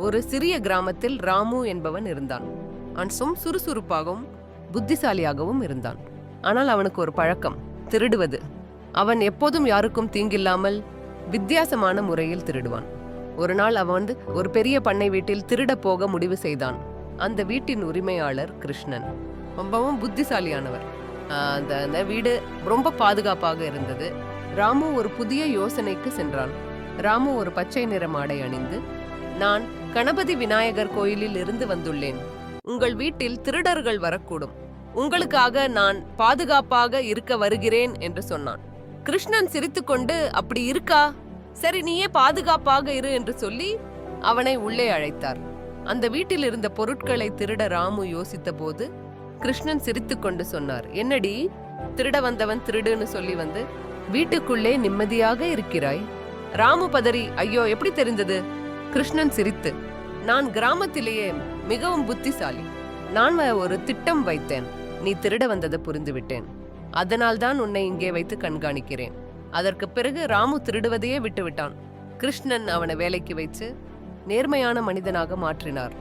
ஒரு சிறிய கிராமத்தில் ராமு என்பவன் இருந்தான். அவன் சுறுசுறுப்பாகவும் புத்திசாலியாகவும் இருந்தான். ஆனால் அவனுக்கு ஒரு பழக்கம், திருடுவது. அவன் எப்போதும் யாருக்கும் தீங்கில்லாமல் வித்தியாசமான முறையில் திருடுவான். ஒரு நாள் அவன் ஒரு பெரிய பண்ணை வீட்டில் திருட போக முடிவு செய்தான். அந்த வீட்டின் உரிமையாளர் கிருஷ்ணன் ரொம்பவும் புத்திசாலியானவர். அந்த வீடு ரொம்ப பாதுகாப்பாக இருந்தது. ராமு ஒரு புதிய யோசனைக்கு சென்றான். ராமு ஒரு பச்சை நிற ஆடை அணிந்து, நான் கணபதி விநாயகர் கோயிலில் இருந்து வந்துள்ளேன். உங்கள் வீட்டில் திருடர்கள் வரக்கூடும். உங்களுக்காக நான் பாதுகாப்பாக இருக்க வருகிறேன் என்று சொன்னான். கிருஷ்ணன் சிரித்துக்கொண்டு, அப்படி இருக்கா, சரி நீயே பாதுகாப்பாக இரு என்று சொல்லி அவனை உள்ளே அழைத்தார். அந்த வீட்டில் இருந்த பொருட்களை திருட ராமு யோசித்த போது கிருஷ்ணன் சிரித்துக்கொண்டு சொன்னார், என்னடி திருட வந்தவன் திருடுன்னு சொல்லி வந்து வீட்டுக்குள்ளே நிம்மதியாக இருக்கிறாய்? ராமு பதறி, ஐயோ எப்படி தெரிந்தது? கிருஷ்ணன் சிரித்து, நான் கிராமத்திலேயே மிகவும் புத்திசாலி. நான் ஒரு திட்டம் வைத்தேன். நீ திருட வந்ததை புரிந்துவிட்டேன். அதனால்தான் உன்னை இங்கே வைத்து கண்காணிக்கிறேன். அதற்கு பிறகு ராமு திருடுவதையே விட்டுவிட்டான். கிருஷ்ணன் அவனை வேலைக்கு வைத்து நேர்மையான மனிதனாக மாற்றினார்.